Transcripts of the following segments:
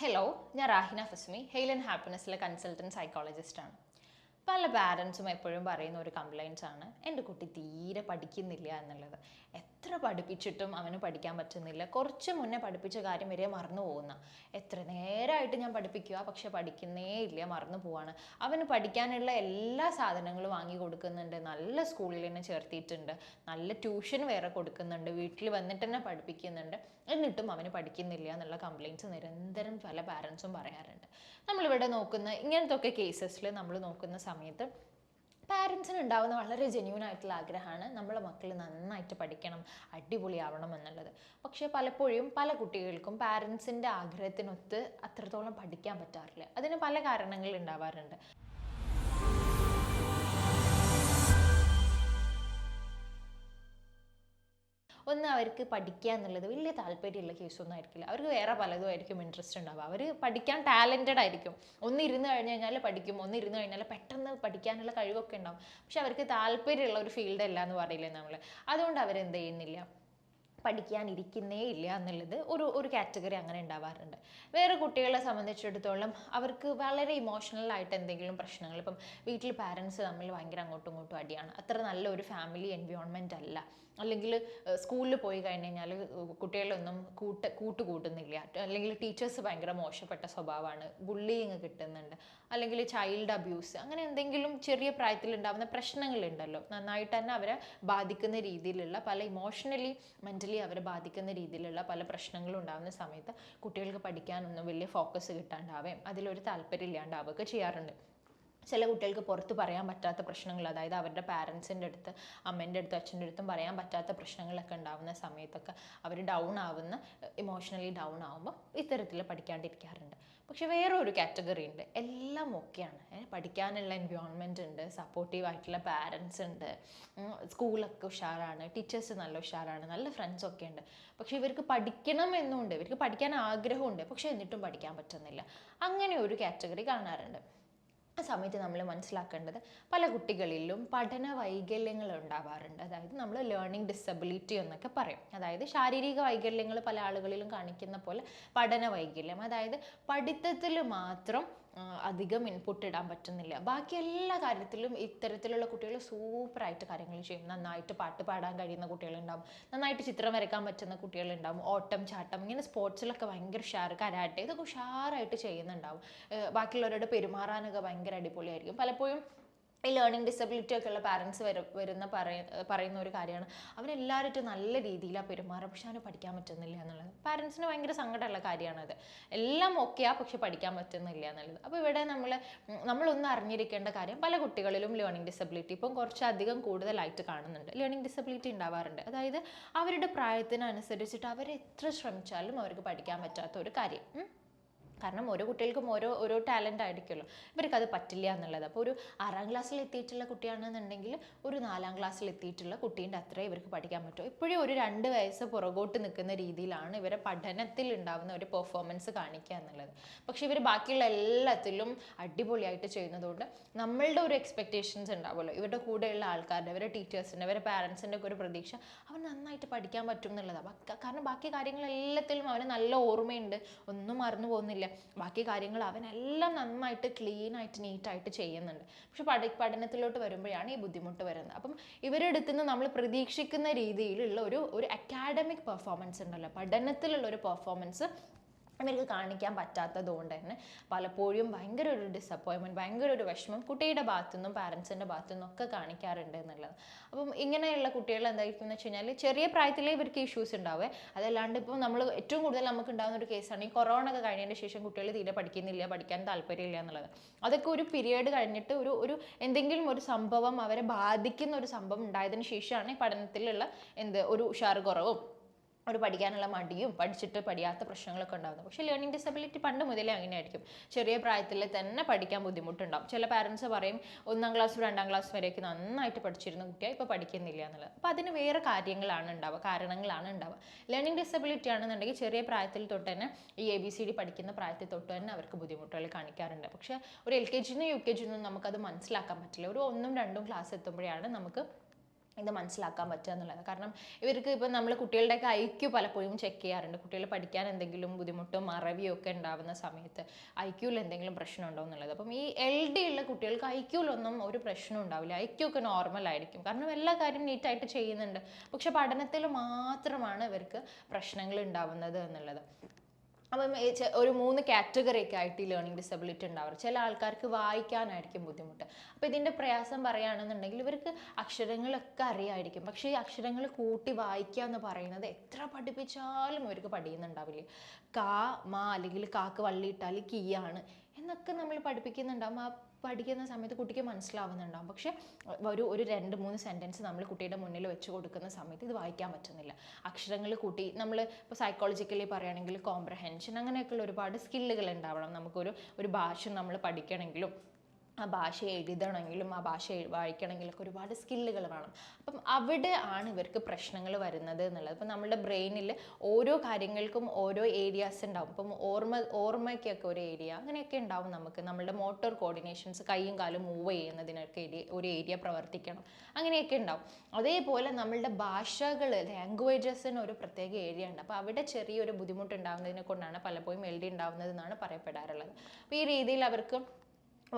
Hello, ഞാൻ Rahina Fasmi, hale and ഹാപ്പിനെസ്സിലെ consultant സൈക്കോളജിസ്റ്റാണ്. പല പാരൻസും എപ്പോഴും പറയുന്ന ഒരു കംപ്ലയിൻറ്റ്സ് ആണ് എൻ്റെ കുട്ടി തീരെ പഠിക്കുന്നില്ല എന്നുള്ളത്. എത്ര പഠിപ്പിച്ചിട്ടും അവന് പഠിക്കാൻ പറ്റുന്നില്ല. കുറച്ച് മുന്നേ പഠിപ്പിച്ച കാര്യം വരെ മറന്നു പോകുന്ന. എത്ര നേരമായിട്ട് ഞാൻ പഠിപ്പിക്കുക, പക്ഷെ പഠിക്കുന്നേ ഇല്ല, മറന്നു പോവാണ്. അവന് പഠിക്കാനുള്ള എല്ലാ സാധനങ്ങളും വാങ്ങി കൊടുക്കുന്നുണ്ട്, നല്ല സ്കൂളിൽ തന്നെ ചേർത്തിയിട്ടുണ്ട്, നല്ല ട്യൂഷൻ വേറെ കൊടുക്കുന്നുണ്ട്, വീട്ടിൽ വന്നിട്ട് തന്നെ പഠിപ്പിക്കുന്നുണ്ട്, എന്നിട്ടും അവന് പഠിക്കുന്നില്ല എന്നുള്ള കംപ്ലയിൻറ്റ്സ് നിരന്തരം പല പാരൻസും പറയാറുണ്ട്. നമ്മളിവിടെ നോക്കുന്ന ഇങ്ങനത്തെ കേസസിൽ നമ്മൾ നോക്കുന്ന സമയത്ത് പാരൻസിന് ഉണ്ടാകുന്ന വളരെ ജെന്യൂൻ ആയിട്ടുള്ള ആഗ്രഹമാണ് നമ്മളെ മക്കൾ നന്നായിട്ട് പഠിക്കണം, അടിപൊളിയാവണം എന്നുള്ളത്. പക്ഷേ പലപ്പോഴും പല കുട്ടികൾക്കും പാരൻസിൻ്റെ ആഗ്രഹത്തിനൊത്ത് അത്രത്തോളം പഠിക്കാൻ പറ്റാറില്ല. അതിന് പല കാരണങ്ങൾ ഉണ്ടാവാറുണ്ട്. ഒന്ന്, അവർക്ക് പഠിക്കുക എന്നുള്ളത് വലിയ താല്പര്യമുള്ള കേസൊന്നും ആയിരിക്കില്ല. അവർക്ക് വേറെ പലതും ആയിരിക്കും ഇൻട്രസ്റ്റ് ഉണ്ടാവുക. അവർ പഠിക്കാൻ ടാലൻറ്റഡ് ആയിരിക്കും. ഒന്ന് ഇരുന്ന് കഴിഞ്ഞ് കഴിഞ്ഞാൽ പഠിക്കും, ഒന്ന് ഇരുന്ന് കഴിഞ്ഞാൽ പെട്ടെന്ന് പഠിക്കാനുള്ള കഴിവൊക്കെ ഉണ്ടാവും. പക്ഷെ അവർക്ക് താല്പര്യമുള്ള ഒരു ഫീൽഡ് അല്ല എന്ന് പറയില്ലേ നമ്മൾ. അതുകൊണ്ട് അവരെന്ത് ചെയ്യുന്നില്ല, പഠിക്കാനിരിക്കുന്നേ ഇല്ല എന്നുള്ളത് ഒരു കാറ്റഗറി അങ്ങനെ ഉണ്ടാവാറുണ്ട്. വേറെ കുട്ടികളെ സംബന്ധിച്ചിടത്തോളം അവർക്ക് വളരെ ഇമോഷണലായിട്ട് എന്തെങ്കിലും പ്രശ്നങ്ങൾ, ഇപ്പം വീട്ടിൽ പാരൻസ് തമ്മിൽ ഭയങ്കര അങ്ങോട്ടും ഇങ്ങോട്ടും അടിയാണ്, അത്ര നല്ലൊരു ഫാമിലി എൻവയോൺമെൻറ്റ് അല്ല, അല്ലെങ്കിൽ സ്കൂളിൽ പോയി കഴിഞ്ഞ് കഴിഞ്ഞാൽ കുട്ടികളൊന്നും കൂട്ടുകൂട്ടുന്നില്ല, അല്ലെങ്കിൽ ടീച്ചേഴ്സ് ഭയങ്കര മോശപ്പെട്ട സ്വഭാവമാണ്, ബുള്ളിങ് കിട്ടുന്നുണ്ട്, അല്ലെങ്കിൽ ചൈൽഡ് അബ്യൂസ്, അങ്ങനെ എന്തെങ്കിലും ചെറിയ പ്രായത്തിൽ ഉണ്ടാകുന്ന പ്രശ്നങ്ങളുണ്ടല്ലോ, നന്നായിട്ട് തന്നെ അവരെ ബാധിക്കുന്ന രീതിയിലുള്ള പല ഇമോഷണലി മെൻ്റലി അവരെ ബാധിക്കുന്ന രീതിയിലുള്ള പല പ്രശ്നങ്ങളും ഉണ്ടാകുന്ന സമയത്ത് കുട്ടികൾക്ക് പഠിക്കാനൊന്നും വലിയ ഫോക്കസ് കിട്ടാണ്ടാവുകയും അതിലൊരു താല്പര്യം ഇല്ലാണ്ടാവുകയൊക്കെ ചെയ്യാറുണ്ട്. ചില കുട്ടികൾക്ക് പുറത്ത് പറയാൻ പറ്റാത്ത പ്രശ്നങ്ങൾ, അതായത് അവരുടെ പാരൻസിൻ്റെ അടുത്ത്, അമ്മേൻ്റെ അടുത്തും അച്ഛൻ്റെ അടുത്തും പറയാൻ പറ്റാത്ത പ്രശ്നങ്ങളൊക്കെ ഉണ്ടാകുന്ന സമയത്തൊക്കെ അവർ ഡൗൺ ആവുന്ന, ഇമോഷണലി ഡൗൺ ആവുമ്പോൾ ഇത്തരത്തിൽ പഠിക്കാണ്ടിരിക്കാറുണ്ട്. പക്ഷെ വേറൊരു കാറ്റഗറി ഉണ്ട്, എല്ലാം ഓക്കെയാണ്, പഠിക്കാനുള്ള എൻവയോൺമെൻറ്റ് ഉണ്ട്, സപ്പോർട്ടീവ് ആയിട്ടുള്ള പാരൻസ് ഉണ്ട്, സ്കൂളൊക്കെ ഉഷാറാണ്, ടീച്ചേഴ്സ് നല്ല ഉഷാറാണ്, നല്ല ഫ്രണ്ട്സൊക്കെ ഉണ്ട്. പക്ഷെ ഇവർക്ക് പഠിക്കണം എന്നുണ്ട്, ഇവർക്ക് പഠിക്കാൻ ആഗ്രഹമുണ്ട്, പക്ഷെ എന്നിട്ടും പഠിക്കാൻ പറ്റുന്നില്ല. അങ്ങനെ ഒരു കാറ്റഗറി കാണാറുണ്ട്. ആ സമയത്ത് നമ്മൾ മനസ്സിലാക്കേണ്ടത് പല കുട്ടികളിലും പഠന വൈകല്യങ്ങൾ ഉണ്ടാവാറുണ്ട്. അതായത് നമ്മൾ ലേണിംഗ് ഡിസബിലിറ്റി എന്നൊക്കെ പറയും. അതായത് ശാരീരിക വൈകല്യങ്ങൾ പല ആളുകളിലും കാണിക്കുന്ന പോലെ പഠന വൈകല്യം, അതായത് പഠിത്തത്തിൽ മാത്രം അധികം ഇൻപുട്ട് ഇടാൻ പറ്റുന്നില്ല, ബാക്കി എല്ലാ കാര്യത്തിലും ഇത്തരത്തിലുള്ള കുട്ടികൾ സൂപ്പറായിട്ട് കാര്യങ്ങൾ ചെയ്യും. നന്നായിട്ട് പാട്ട് പാടാൻ കഴിയുന്ന കുട്ടികളുണ്ടാവും, നന്നായിട്ട് ചിത്രം വരയ്ക്കാൻ പറ്റുന്ന കുട്ടികളുണ്ടാവും, ഓട്ടം ചാട്ടം ഇങ്ങനെ സ്പോർട്സിലൊക്കെ ഭയങ്കര ഉഷാർ, കരാട്ടെ ഇതൊക്കെ ഉഷാറായിട്ട് ചെയ്യുന്നുണ്ടാവും, ബാക്കിയുള്ളവരോട് പെരുമാറാനൊക്കെ ഭയങ്കര അടിപൊളിയായിരിക്കും. പലപ്പോഴും ഈ ലേണിംഗ് ഡിസബിലിറ്റി ഒക്കെ ഉള്ള പാരൻസ് പറയുന്ന ഒരു കാര്യമാണ്, അവരെല്ലാവരും നല്ല രീതിയിലാണ് പെരുമാറുക, പക്ഷെ അവന് പഠിക്കാൻ പറ്റുന്നില്ല എന്നുള്ളത്. പാരൻസിന് ഭയങ്കര സങ്കടമുള്ള കാര്യമാണത്. എല്ലാം ഓക്കെയാണ്, പക്ഷെ പഠിക്കാൻ പറ്റുന്നില്ല എന്നുള്ളത്. അപ്പോൾ ഇവിടെ നമ്മളൊന്ന് അറിഞ്ഞിരിക്കേണ്ട കാര്യം, പല കുട്ടികളിലും ലേണിംഗ് ഡിസബിലിറ്റി ഇപ്പം കുറച്ചധികം കൂടുതലായിട്ട് കാണുന്നുണ്ട്. ലേണിംഗ് ഡിസബിലിറ്റി ഉണ്ടാവാറുണ്ട്. അതായത് അവരുടെ പ്രായത്തിനനുസരിച്ചിട്ട് അവർ എത്ര ശ്രമിച്ചാലും അവർക്ക് പഠിക്കാൻ പറ്റാത്ത ഒരു കാര്യം. കാരണം ഓരോ കുട്ടികൾക്കും ഓരോ ടാലൻ്റ് ആയിരിക്കുമല്ലോ, ഇവർക്കത് പറ്റില്ല എന്നുള്ളത്. അപ്പോൾ ഒരു 6ാം ക്ലാസ്സിൽ എത്തിയിട്ടുള്ള കുട്ടിയാണെന്നുണ്ടെങ്കിൽ ഒരു 4ാം ക്ലാസ്സിൽ എത്തിയിട്ടുള്ള കുട്ടീൻ്റെ അത്രേ ഇവർക്ക് പഠിക്കാൻ പറ്റും. ഇപ്പോഴും ഒരു 2 വയസ്സ് പുറകോട്ട് നിൽക്കുന്ന രീതിയിലാണ് ഇവരെ പഠനത്തിൽ ഉണ്ടാകുന്ന ഒരു പെർഫോമൻസ് കാണിക്കുക എന്നുള്ളത്. പക്ഷേ ഇവർ ബാക്കിയുള്ള എല്ലാത്തിലും അടിപൊളിയായിട്ട് ചെയ്യുന്നതുകൊണ്ട് നമ്മളുടെ ഒരു എക്സ്പെക്റ്റേഷൻസ് ഉണ്ടാവുമല്ലോ, ഇവരുടെ കൂടെയുള്ള ആൾക്കാരുടെ, ഇവരുടെ ടീച്ചേഴ്സിൻ്റെ, ഇവരുടെ പാരൻസിൻ്റെ ഒക്കെ ഒരു പ്രതീക്ഷ അവൻ നന്നായിട്ട് പഠിക്കാൻ പറ്റും എന്നുള്ളതാണ്. കാരണം ബാക്കി കാര്യങ്ങളെല്ലാത്തിലും അവന് നല്ല ഓർമ്മയുണ്ട്, ഒന്നും മറന്നു പോകുന്നില്ല, ബാക്കി കാര്യങ്ങൾ അവനെല്ലാം നന്നായിട്ട് ക്ലീനായിട്ട് നീറ്റായിട്ട് ചെയ്യുന്നുണ്ട്. പക്ഷെ പഠനത്തിലോട്ട് വരുമ്പോഴാണ് ഈ ബുദ്ധിമുട്ട് വരുന്നത്. അപ്പം ഇവരുടെ അടുത്ത് നിന്ന് നമ്മൾ പ്രതീക്ഷിക്കുന്ന രീതിയിലുള്ള ഒരു അക്കാഡമിക് പെർഫോമൻസ് ഉണ്ടല്ലോ, പഠനത്തിലുള്ള ഒരു പെർഫോമൻസ് അവർക്ക് കാണിക്കാൻ പറ്റാത്തത് കൊണ്ട് തന്നെ പലപ്പോഴും ഭയങ്കര ഒരു ഡിസപ്പോയിൻമെൻറ്റ്, ഭയങ്കര ഒരു വിഷമം കുട്ടിയുടെ ഭാഗത്തു നിന്നും പാരൻസിൻ്റെ ഭാഗത്തു നിന്നും ഒക്കെ കാണിക്കാറുണ്ട് എന്നുള്ളത്. അപ്പം ഇങ്ങനെയുള്ള കുട്ടികൾ എന്തായിരിക്കും എന്ന് വെച്ച് കഴിഞ്ഞാൽ ചെറിയ പ്രായത്തിലേ ഇവർക്ക് ഇഷ്യൂസ് ഉണ്ടാവേ. അതല്ലാണ്ട് ഇപ്പോൾ നമ്മൾ ഏറ്റവും കൂടുതൽ നമുക്ക് ഉണ്ടാകുന്ന ഒരു കേസാണ് ഈ കൊറോണ ഒക്കെ കഴിഞ്ഞതിന് ശേഷം കുട്ടികൾ തീരെ പഠിക്കുന്നില്ല, പഠിക്കാൻ താല്പര്യമില്ല എന്നുള്ളത്. അതൊക്കെ ഒരു പീരിയഡ് കഴിഞ്ഞിട്ട് ഒരു എന്തെങ്കിലും ഒരു സംഭവം അവരെ ബാധിക്കുന്ന ഒരു സംഭവം ഉണ്ടായതിനു ശേഷമാണ് പഠനത്തിലുള്ള ഒരു ഉഷാറ് കുറവും, ഒരു പഠിക്കാനുള്ള മടിയും, പഠിച്ചിട്ട് പഠിയാത്ത പ്രശ്നങ്ങളൊക്കെ ഉണ്ടാകുന്നത്. പക്ഷേ ലേണിംഗ് ഡിസബിലിറ്റി പണ്ട് മുതലേ അങ്ങനെയായിരിക്കും. ചെറിയ പ്രായത്തിൽ തന്നെ പഠിക്കാൻ ബുദ്ധിമുട്ടുണ്ടാകും. ചില പാരൻസ് പറയും 1ാം ക്ലാസ് 2ാം ക്ലാസ് വരെയൊക്കെ നന്നായിട്ട് പഠിച്ചിരുന്ന കുട്ടിയാണ് ഇപ്പോൾ പഠിക്കുന്നില്ല എന്നുള്ളത്. അപ്പോൾ അതിന് വേറെ കാരണങ്ങളാണ് ഉണ്ടാവുക. ലേണിംഗ് ഡിസബിലിറ്റി ആണെന്നുണ്ടെങ്കിൽ ചെറിയ പ്രായത്തിൽ തൊട്ട് തന്നെ ഈ ABCD പഠിക്കുന്ന പ്രായത്തിൽ തൊട്ട് തന്നെ അവർക്ക് ബുദ്ധിമുട്ടുകൾ കാണിക്കാറുണ്ട്. പക്ഷേ ഒരു LKG-നും UKG-നും നമുക്കത് മനസ്സിലാക്കാൻ പറ്റില്ല. ഒരു 1ഉം 2ഉം ക്ലാസ് എത്തുമ്പോഴാണ് നമുക്ക് ഇത് മനസ്സിലാക്കാൻ പറ്റുക എന്നുള്ളത്. കാരണം ഇവർക്ക് ഇപ്പം നമ്മൾ കുട്ടികളുടെയൊക്കെ IQ പലപ്പോഴും ചെക്ക് ചെയ്യാറുണ്ട്. കുട്ടികൾ പഠിക്കാൻ എന്തെങ്കിലും ബുദ്ധിമുട്ടോ മറവിയോ ഒക്കെ ഉണ്ടാവുന്ന സമയത്ത് IQയിൽ എന്തെങ്കിലും പ്രശ്നം ഉണ്ടോ എന്നുള്ളത്. അപ്പം ഈ LD ഉള്ള കുട്ടികൾക്ക് IQയിലൊന്നും ഒരു പ്രശ്നം ഉണ്ടാവില്ല. IQ ഒക്കെ നോർമൽ ആയിരിക്കും. കാരണം എല്ലാ കാര്യം നീറ്റായിട്ട് ചെയ്യുന്നുണ്ട്. പക്ഷെ പഠനത്തിൽ മാത്രമാണ് ഇവർക്ക് പ്രശ്നങ്ങൾ ഉണ്ടാവുന്നത് എന്നുള്ളത്. അപ്പം ഒരു 3 കാറ്റഗറി ഒക്കെ ആയിട്ട് ഈ ലേണിംഗ് ഡിസബിലിറ്റി ഉണ്ടാവും. ചില ആൾക്കാർക്ക് വായിക്കാനായിരിക്കും ബുദ്ധിമുട്ട്. അപ്പോൾ ഇതിൻ്റെ പ്രയാസം പറയുകയാണെന്നുണ്ടെങ്കിൽ ഇവർക്ക് അക്ഷരങ്ങളൊക്കെ അറിയാമായിരിക്കും. പക്ഷേ ഈ അക്ഷരങ്ങൾ കൂട്ടി വായിക്കുക എന്ന് പറയുന്നത് എത്ര പഠിപ്പിച്ചാലും ഇവർക്ക് പഠിക്കുന്നുണ്ടാവില്ല. കാ മാ അല്ലെങ്കിൽ കാക്ക് വള്ളിയിട്ടാൽ കീയാണ് എന്നൊക്കെ നമ്മൾ പഠിപ്പിക്കുന്നുണ്ടാവും. ആ പഠിക്കുന്ന സമയത്ത് കുട്ടിക്ക് മനസ്സിലാവുന്നുണ്ടാവും. പക്ഷെ ഒരു 2-3 സെൻറ്റൻസ് നമ്മൾ കുട്ടിയുടെ മുന്നിൽ വെച്ച് കൊടുക്കുന്ന സമയത്ത് ഇത് വായിക്കാൻ പറ്റുന്നില്ല. അക്ഷരങ്ങൾ കൂട്ടി നമ്മൾ ഇപ്പോൾ സൈക്കോളജിക്കലി പറയുകയാണെങ്കിൽ കോംപ്രഹെൻഷൻ അങ്ങനെയൊക്കെയുള്ള ഒരുപാട് സ്കില്ലുകൾ ഉണ്ടാവണം. ഒരു ഭാഷ നമ്മൾ പഠിക്കണമെങ്കിലും ആ ഭാഷ എഴുതണമെങ്കിലും ആ ഭാഷ വായിക്കണമെങ്കിലൊക്കെ ഒരുപാട് സ്കില്ലുകൾ വേണം. അപ്പം അവിടെ ആണ് ഇവർക്ക് പ്രശ്നങ്ങൾ വരുന്നത് എന്നുള്ളത്. ഇപ്പം നമ്മുടെ ബ്രെയിനിൽ ഓരോ കാര്യങ്ങൾക്കും ഓരോ ഏരിയാസ് ഉണ്ടാവും. ഇപ്പം ഓർമ്മയ്ക്കൊക്കെ ഒരു ഏരിയ അങ്ങനെയൊക്കെ ഉണ്ടാവും. നമ്മളുടെ മോട്ടോർ കോർഡിനേഷൻസ് കൈയും കാലും മൂവ് ചെയ്യുന്നതിനൊക്കെ ഒരു ഏരിയ പ്രവർത്തിക്കണം, അങ്ങനെയൊക്കെ ഉണ്ടാവും. അതേപോലെ നമ്മളുടെ ഭാഷകൾ ലാംഗ്വേജസിന് ഒരു പ്രത്യേക ഏരിയ ഉണ്ട്. അപ്പോൾ അവിടെ ചെറിയൊരു ബുദ്ധിമുട്ടുണ്ടാകുന്നതിനെ കൊണ്ടാണ് പലപ്പോഴും LD ഉണ്ടാകുന്നത് എന്നാണ് പറയപ്പെടാറുള്ളത്. അപ്പോൾ ഈ രീതിയിൽ അവർക്ക്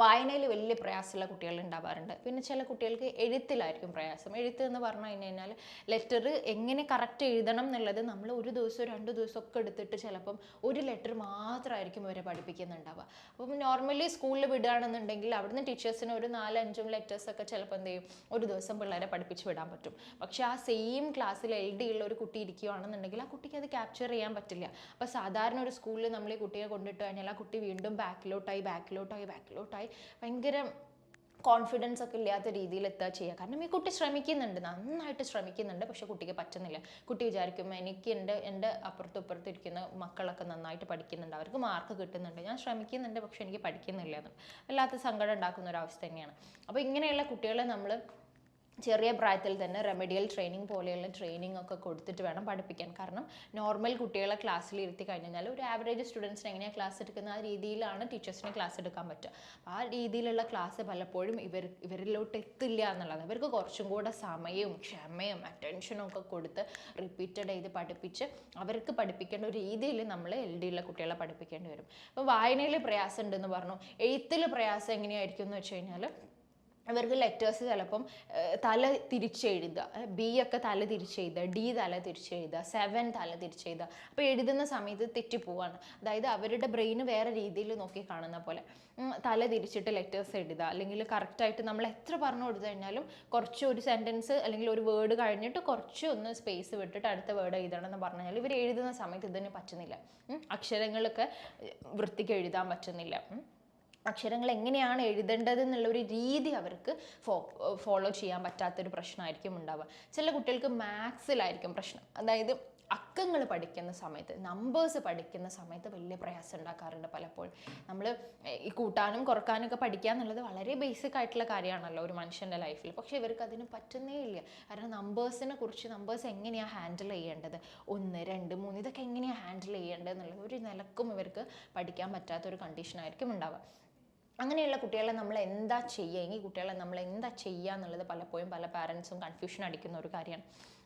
വായനയിൽ വലിയ പ്രയാസമുള്ള കുട്ടികൾ ഉണ്ടാവാറുണ്ട്. പിന്നെ ചില കുട്ടികൾക്ക് എഴുത്തിലായിരിക്കും പ്രയാസം. എഴുത്ത് എന്ന് പറഞ്ഞു കഴിഞ്ഞാൽ ലെറ്റർ എങ്ങനെ കറക്റ്റ് എഴുതണം എന്നുള്ളത് നമ്മൾ 1 ദിവസം 2 ദിവസം ഒക്കെ എടുത്തിട്ട് ചിലപ്പം ഒരു ലെറ്റർ മാത്രമായിരിക്കും ഇവരെ പഠിപ്പിക്കുന്നുണ്ടാവുക. അപ്പം നോർമലി സ്കൂളിൽ വിടുകയാണെന്നുണ്ടെങ്കിൽ അവിടുന്ന് ടീച്ചേഴ്സിന് ഒരു 4-5 ലെറ്റേഴ്സൊക്കെ ചിലപ്പോൾ എന്ത് ചെയ്യും, ഒരു ദിവസം പിള്ളേരെ പഠിപ്പിച്ച് വിടാൻ പറ്റും. പക്ഷേ ആ സെയിം ക്ലാസ്സിൽ LD ഉള്ള ഒരു കുട്ടി ഇരിക്കുകയാണെന്നുണ്ടെങ്കിൽ ആ കുട്ടിക്ക് അത് ക്യാപ്ചർ ചെയ്യാൻ പറ്റില്ല. അപ്പോൾ സാധാരണ ഒരു സ്കൂളിൽ നമ്മൾ ഈ കുട്ടിയെ കൊണ്ടിട്ട് കഴിഞ്ഞാൽ ആ കുട്ടി വീണ്ടും ബാക്കിലോട്ടായി ഭയങ്കര കോൺഫിഡൻസ് ഒക്കെ ഇല്ലാത്ത രീതിയിൽ എത്തുക ചെയ്യുക. കാരണം ഈ കുട്ടി ശ്രമിക്കുന്നുണ്ട്, നന്നായിട്ട് ശ്രമിക്കുന്നുണ്ട്, പക്ഷെ കുട്ടിക്ക് പറ്റുന്നില്ല. കുട്ടി വിചാരിക്കും എനിക്ക് എൻ്റെ അപ്പുറത്തും ഇരിക്കുന്ന മക്കളൊക്കെ നന്നായിട്ട് പഠിക്കുന്നുണ്ട്, അവർക്ക് മാർക്ക് കിട്ടുന്നുണ്ട്, ഞാൻ ശ്രമിക്കുന്നുണ്ട് പക്ഷെ എനിക്ക് പഠിക്കുന്നില്ല എന്ന് വല്ലാത്ത സങ്കടം ഉണ്ടാക്കുന്ന ഒരു അവസ്ഥ തന്നെയാണ്. അപ്പോൾ ഇങ്ങനെയുള്ള കുട്ടികളെ നമ്മൾ ചെറിയ പ്രായത്തിൽ തന്നെ റെമഡിയൽ ട്രെയിനിങ് പോലെയുള്ള ട്രെയിനിങ് ഒക്കെ കൊടുത്തിട്ട് വേണം പഠിപ്പിക്കാൻ. കാരണം നോർമൽ കുട്ടികളെ ക്ലാസ്സിൽ ഇരുത്തി കഴിഞ്ഞാൽ ഒരു ആവറേജ് സ്റ്റുഡൻസിന് എങ്ങനെയാണ് ക്ലാസ് എടുക്കുന്ന ആ രീതിയിലാണ് ടീച്ചേഴ്സിന് ക്ലാസ് എടുക്കാൻ പറ്റുക. ആ രീതിയിലുള്ള ക്ലാസ് പലപ്പോഴും ഇവരിലോട്ട് എത്തില്ല എന്നുള്ളത്. ഇവർക്ക് കുറച്ചും കൂടെ സമയവും ക്ഷമയും അറ്റൻഷനും ഒക്കെ കൊടുത്ത് റിപ്പീറ്റഡ് ചെയ്ത് പഠിപ്പിച്ച് അവർക്ക് പഠിപ്പിക്കേണ്ട ഒരു രീതിയിൽ നമ്മൾ LD ഉള്ള കുട്ടികളെ പഠിപ്പിക്കേണ്ടി വരും. അപ്പോൾ വായനയിൽ പ്രയാസം ഉണ്ടെന്ന് പറഞ്ഞു. എഴുത്തിൽ പ്രയാസം എങ്ങനെയായിരിക്കും എന്ന് വെച്ച് കഴിഞ്ഞാൽ ഇവർക്ക് ലെറ്റേഴ്സ് ചിലപ്പം തല തിരിച്ചെഴുതുക, B ഒക്കെ തല തിരിച്ചെഴുതുക, D തല തിരിച്ചെഴുതുക, 7 തല തിരിച്ചെഴുതുക. അപ്പോൾ എഴുതുന്ന സമയത്ത് തെറ്റിപ്പോവാണ്. അതായത് അവരുടെ ബ്രെയിന് വേറെ രീതിയിൽ നോക്കി കാണുന്ന പോലെ തല തിരിച്ചിട്ട് ലെറ്റേഴ്സ് എഴുതുക. അല്ലെങ്കിൽ കറക്റ്റായിട്ട് നമ്മൾ എത്ര പറഞ്ഞു കൊടുത്തു കഴിഞ്ഞാലും കുറച്ച് ഒരു സെൻറ്റൻസ് അല്ലെങ്കിൽ ഒരു വേർഡ് കഴിഞ്ഞിട്ട് കുറച്ച് ഒന്ന് സ്പേസ് വിട്ടിട്ട് അടുത്ത വേർഡ് എഴുതണം എന്ന് പറഞ്ഞു കഴിഞ്ഞാൽ ഇവർ എഴുതുന്ന സമയത്ത് ഇതിന് പറ്റുന്നില്ല. അക്ഷരങ്ങളൊക്കെ വൃത്തിക്ക് എഴുതാൻ പറ്റുന്നില്ല. അക്ഷരങ്ങൾ എങ്ങനെയാണ് എഴുതേണ്ടത് എന്നുള്ളൊരു രീതി അവർക്ക് ഫോളോ ചെയ്യാൻ പറ്റാത്തൊരു പ്രശ്നമായിരിക്കും ഉണ്ടാവുക. ചില കുട്ടികൾക്ക് മാത്സിലായിരിക്കും പ്രശ്നം. അതായത് അക്കങ്ങൾ പഠിക്കുന്ന സമയത്ത്, നമ്പേഴ്സ് പഠിക്കുന്ന സമയത്ത് വലിയ പ്രയാസം ഉണ്ടാക്കാറുണ്ട് പലപ്പോഴും. നമ്മൾ ഈ കൂട്ടാനും കുറക്കാനും ഒക്കെ പഠിക്കുക എന്നുള്ളത് വളരെ ബേസിക് ആയിട്ടുള്ള കാര്യമാണല്ലോ ഒരു മനുഷ്യൻ്റെ ലൈഫിൽ. പക്ഷേ ഇവർക്ക് അതിന് പറ്റുന്നേ ഇല്ല. കാരണം നമ്പേഴ്സ് എങ്ങനെയാണ് ഹാൻഡിൽ ചെയ്യേണ്ടത്, 1, 2, 3 ഇതൊക്കെ എങ്ങനെയാണ് ഹാൻഡിൽ ചെയ്യേണ്ടത് എന്നുള്ളത് ഒരു നിലക്കും ഇവർക്ക് പഠിക്കാൻ പറ്റാത്തൊരു കണ്ടീഷനായിരിക്കും ഉണ്ടാവുക. അങ്ങനെയുള്ള കുട്ടികളെ നമ്മൾ എന്താ ചെയ്യുക, ഈ കുട്ടികളെ നമ്മൾ എന്താ ചെയ്യുക എന്നുള്ളത് പലപ്പോഴും പല പാരൻസും കൺഫ്യൂഷൻ അടിക്കുന്ന ഒരു കാര്യമാണ്.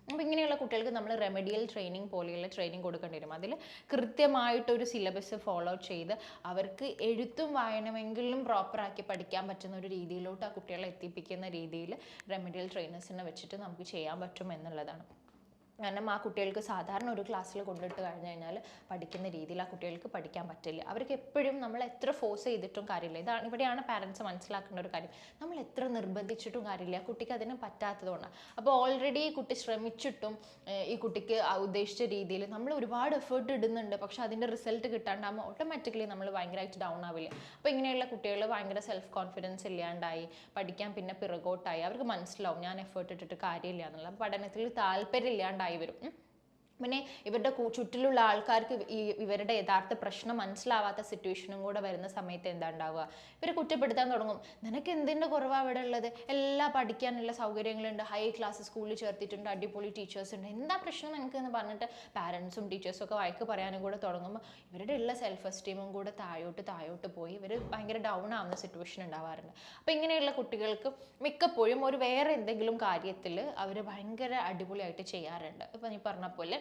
അപ്പോൾ ഇങ്ങനെയുള്ള കുട്ടികൾക്ക് നമ്മൾ റെമഡിയൽ ട്രെയിനിങ് പോലെയുള്ള ട്രെയിനിങ് കൊടുക്കേണ്ടി വരും. അതിൽ കൃത്യമായിട്ടൊരു സിലബസ് ഫോളോ ചെയ്ത് അവർക്ക് എഴുത്തും വായനമെങ്കിലും പ്രോപ്പറാക്കി പഠിക്കാൻ പറ്റുന്ന ഒരു രീതിയിലോട്ട് ആ കുട്ടികളെ എത്തിപ്പിക്കുന്ന രീതിയിൽ റെമഡിയൽ ട്രെയിനേഴ്സിനെ വെച്ചിട്ട് നമുക്ക് ചെയ്യാൻ പറ്റും എന്നുള്ളതാണ്. കാരണം ആ കുട്ടികൾക്ക് സാധാരണ ഒരു ക്ലാസ്സിൽ കൊണ്ടിട്ട് കഴിഞ്ഞ് കഴിഞ്ഞാൽ പഠിക്കുന്ന രീതിയിൽ ആ കുട്ടികൾക്ക് പഠിക്കാൻ പറ്റില്ല. അവർക്ക് എപ്പോഴും നമ്മൾ എത്ര ഫോഴ്സ് ചെയ്തിട്ടും കാര്യമില്ല. ഇവിടെയാണ് പാരൻസ് മനസ്സിലാക്കേണ്ട ഒരു കാര്യം. നമ്മൾ എത്ര നിർബന്ധിച്ചിട്ടും കാര്യമില്ല, കുട്ടിക്ക് അതിന് പറ്റാത്തതുകൊണ്ടാണ്. അപ്പോൾ ഓൾറെഡി ഈ കുട്ടി ശ്രമിച്ചിട്ടും ഈ കുട്ടിക്ക് ഉദ്ദേശിച്ച രീതിയിൽ നമ്മൾ ഒരുപാട് എഫേർട്ട് ഇടുന്നുണ്ട്, പക്ഷെ അതിൻ്റെ റിസൾട്ട് കിട്ടാണ്ടാകുമ്പോൾ ഓട്ടോമാറ്റിക്കലി നമ്മൾ ഭയങ്കരമായിട്ട് ഡൗൺ ആവില്ല. അപ്പോൾ ഇങ്ങനെയുള്ള കുട്ടികൾ ഭയങ്കര സെൽഫ് കോൺഫിഡൻസ് ഇല്ലാണ്ടായി പഠിക്കാൻ പിന്നെ പിറകോട്ടായി. അവർക്ക് മനസ്സിലാവും ഞാൻ എഫേർട്ട് ഇട്ടിട്ട് കാര്യമില്ല എന്നുള്ള, പഠനത്തിൽ താല്പര്യം ഇല്ലാണ്ടായി വരും. പിന്നെ ഇവരുടെ ചുറ്റിലുള്ള ആൾക്കാർക്ക് ഇവരുടെ യഥാർത്ഥ പ്രശ്നം മനസ്സിലാവാത്ത സിറ്റുവേഷനും കൂടെ വരുന്ന സമയത്ത് എന്താ ഉണ്ടാവുക, ഇവർ കുറ്റപ്പെടുത്താൻ തുടങ്ങും. നിനക്ക് എന്തിൻ്റെ കുറവാണ് അവിടെ ഉള്ളത്, എല്ലാം പഠിക്കാനുള്ള സൗകര്യങ്ങളുണ്ട്, ഹൈ ക്ലാസ് സ്കൂളിൽ ചേർത്തിട്ടുണ്ട്, അടിപൊളി ടീച്ചേഴ്സ് ഉണ്ട്, എന്താ പ്രശ്നം നിനക്ക് എന്ന് പറഞ്ഞിട്ട് പാരൻസും ടീച്ചേഴ്സും ഒക്കെ വഴക്ക് പറയാനും കൂടെ തുടങ്ങുമ്പോൾ ഇവരുടെ ഉള്ള സെൽഫ് എസ്റ്റീമും കൂടെ താഴോട്ട് പോയി ഇവർ ഭയങ്കര ഡൗൺ ആവുന്ന സിറ്റുവേഷൻ ഉണ്ടാവാറുണ്ട്. അപ്പോൾ ഇങ്ങനെയുള്ള കുട്ടികൾക്ക് മിക്കപ്പോഴും ഒരു വേറെ എന്തെങ്കിലും കാര്യത്തിൽ അവർ ഭയങ്കര അടിപൊളിയായിട്ട് ചെയ്യാറുണ്ട്. ഇപ്പം നീ പറഞ്ഞ പോലെ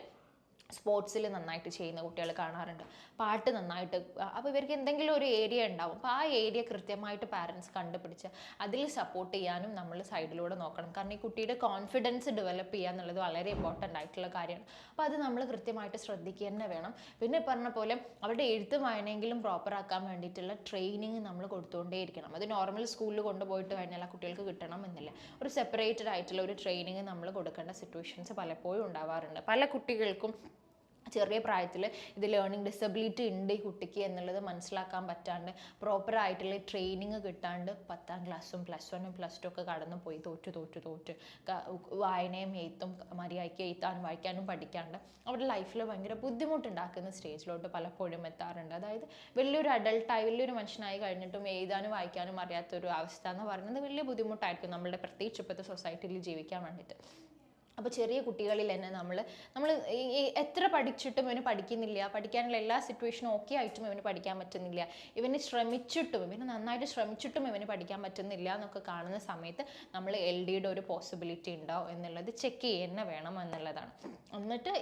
സ്പോർട്സിൽ നന്നായിട്ട് ചെയ്യുന്ന കുട്ടികൾ കാണാറുണ്ട്, പാട്ട് നന്നായിട്ട്. അപ്പോൾ ഇവർക്ക് എന്തെങ്കിലും ഒരു ഏരിയ ഉണ്ടാവും. അപ്പോൾ ആ ഏരിയ കൃത്യമായിട്ട് പാരൻസ് കണ്ടുപിടിച്ച് അതിൽ സപ്പോർട്ട് ചെയ്യാനും നമ്മൾ സൈഡിലൂടെ നോക്കണം. കാരണം ഈ കുട്ടിയുടെ കോൺഫിഡൻസ് ഡെവലപ്പ് ചെയ്യുക എന്നുള്ളത് വളരെ ഇമ്പോർട്ടൻ്റ് ആയിട്ടുള്ള കാര്യമാണ്. അപ്പോൾ അത് നമ്മൾ കൃത്യമായിട്ട് ശ്രദ്ധിക്കുക തന്നെ വേണം. പിന്നെ പറഞ്ഞ പോലെ അവരുടെ എഴുത്തും വായനയെങ്കിലും പ്രോപ്പർ ആക്കാൻ വേണ്ടിയിട്ടുള്ള ട്രെയിനിങ് നമ്മൾ കൊടുത്തുകൊണ്ടേയിരിക്കണം. അത് നോർമൽ സ്കൂളിൽ കൊണ്ടുപോയിട്ട് കഴിഞ്ഞാൽ ആ കുട്ടികൾക്ക് കിട്ടണം എന്നില്ല, ഒരു സെപ്പറേറ്റഡ് ആയിട്ടുള്ള ഒരു ട്രെയിനിങ് നമ്മൾ കൊടുക്കേണ്ട സിറ്റുവേഷൻസ് പലപ്പോഴും ഉണ്ടാവാറുണ്ട്. പല കുട്ടികൾക്കും ചെറിയ പ്രായത്തിൽ ഇത് ലേണിംഗ് ഡിസബിലിറ്റി ഉണ്ട് ഈ കുട്ടിക്ക് എന്നുള്ളത് മനസ്സിലാക്കാൻ പറ്റാണ്ട് പ്രോപ്പറായിട്ടുള്ള ട്രെയിനിങ് കിട്ടാണ്ട് 10ാം ക്ലാസ്സും +1 +2 ഒക്കെ കടന്നു പോയി തോറ്റ് വായനയും എഴുത്തും മര്യാദയ്ക്ക് എഴുതാനും വായിക്കാനും പഠിക്കാണ്ട് അവരുടെ ലൈഫിൽ ഭയങ്കര ബുദ്ധിമുട്ടുണ്ടാക്കുന്ന സ്റ്റേജിലോട്ട് പലപ്പോഴും എത്താറുണ്ട്. അതായത് വലിയൊരു അഡൾട്ടായി വലിയൊരു മനുഷ്യനായി കഴിഞ്ഞിട്ടും എഴുതാനും വായിക്കാനും അറിയാത്തൊരു അവസ്ഥ എന്ന് പറയുന്നത് വലിയ ബുദ്ധിമുട്ടായിരിക്കും നമ്മളുടെ പ്രത്യേകിച്ച് ഇപ്പോഴത്തെ സൊസൈറ്റിയിൽ ജീവിക്കാൻ വേണ്ടിയിട്ട്. അപ്പോൾ ചെറിയ കുട്ടികളിൽ തന്നെ നമ്മൾ എത്ര പഠിച്ചിട്ടും ഇവന് പഠിക്കുന്നില്ല, പഠിക്കാനുള്ള എല്ലാ സിറ്റുവേഷനും ഓക്കെ ആയിട്ടും ഇവന് പഠിക്കാൻ പറ്റുന്നില്ല, ഇവന് നന്നായിട്ട് ശ്രമിച്ചിട്ടും ഇവന് പഠിക്കാൻ പറ്റുന്നില്ല എന്നൊക്കെ കാണുന്ന സമയത്ത് നമ്മൾ LDയുടെ ഒരു പോസിബിലിറ്റി ഉണ്ടോ എന്നുള്ളത് ചെക്ക് ചെയ്യുക വേണം എന്നുള്ളതാണ്. എന്നിട്ട്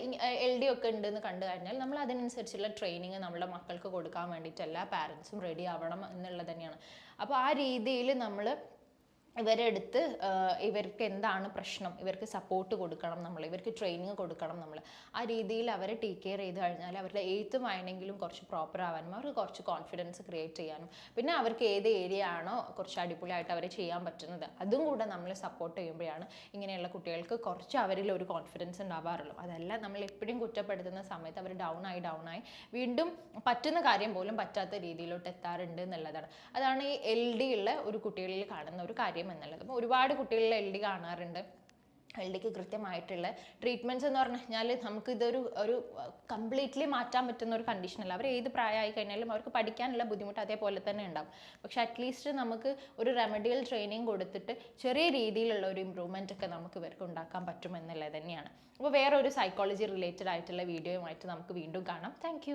LD ഒക്കെ ഉണ്ടെന്ന് കണ്ടു കഴിഞ്ഞാൽ നമ്മൾ അതിനനുസരിച്ചുള്ള ട്രെയിനിങ് നമ്മുടെ മക്കൾക്ക് കൊടുക്കാൻ വേണ്ടിയിട്ട് എല്ലാ പാരൻസും റെഡി ആവണം എന്നുള്ളത് തന്നെയാണ്. അപ്പോൾ ആ രീതിയിൽ നമ്മൾ ഇവരെടുത്ത് ഇവർക്ക് എന്താണ് പ്രശ്നം, ഇവർക്ക് സപ്പോർട്ട് കൊടുക്കണം നമ്മൾ, ഇവർക്ക് ട്രെയിനിങ് കൊടുക്കണം നമ്മൾ. ആ രീതിയിൽ അവരെ ടേക്ക് കെയർ ചെയ്ത് കഴിഞ്ഞാൽ അവരുടെ എഴുത്തും വായനെങ്കിലും കുറച്ച് പ്രോപ്പർ ആവാനും അവർക്ക് കുറച്ച് കോൺഫിഡൻസ് ക്രിയേറ്റ് ചെയ്യാനും പിന്നെ അവർക്ക് ഏത് ഏരിയ ആണോ കുറച്ച് അടിപൊളിയായിട്ട് അവർ ചെയ്യാൻ പറ്റുന്നത് അതും കൂടെ നമ്മൾ സപ്പോർട്ട് ചെയ്യുമ്പോഴാണ് ഇങ്ങനെയുള്ള കുട്ടികൾക്ക് കുറച്ച് അവരിൽ ഒരു കോൺഫിഡൻസ് ഉണ്ടാവാറുള്ളൂ. അതല്ല നമ്മൾ എപ്പോഴും കുറ്റപ്പെടുത്തുന്ന സമയത്ത് അവർ ഡൗൺ ആയി വീണ്ടും പറ്റുന്ന കാര്യം പോലും പറ്റാത്ത രീതിയിലോട്ട് എത്താറുണ്ട് എന്നുള്ളതാണ്. അതാണ് ഈ LD ഉള്ള ഒരു കുട്ടികളിൽ കാണുന്ന ഒരു കാര്യം എന്നുള്ളത്. അപ്പോൾ ഒരുപാട് കുട്ടികളിൽ LD കാണാറുണ്ട്. LDക്ക് കൃത്യമായിട്ടുള്ള ട്രീറ്റ്മെൻറ്റ്സ് എന്ന് പറഞ്ഞു കഴിഞ്ഞാൽ നമുക്ക് ഒരു കംപ്ലീറ്റ്ലി മാറ്റാൻ പറ്റുന്ന ഒരു കണ്ടീഷനല്ല. അവർ ഏത് പ്രായമായി കഴിഞ്ഞാലും അവർക്ക് പഠിക്കാനുള്ള ബുദ്ധിമുട്ട് അതേപോലെ തന്നെ ഉണ്ടാവും. പക്ഷെ അറ്റ്ലീസ്റ്റ് നമുക്ക് ഒരു റെമഡിയൽ ട്രെയിനിങ് കൊടുത്തിട്ട് ചെറിയ രീതിയിലുള്ള ഒരു ഇമ്പ്രൂവ്മെൻ്റ് ഒക്കെ നമുക്ക് ഇവർക്ക് ഉണ്ടാക്കാൻ പറ്റും എന്നുള്ളത് തന്നെയാണ്. അപ്പോൾ വേറെ ഒരു സൈക്കോളജി റിലേറ്റഡ് ആയിട്ടുള്ള വീഡിയോയുമായിട്ട് നമുക്ക് വീണ്ടും കാണാം. താങ്ക്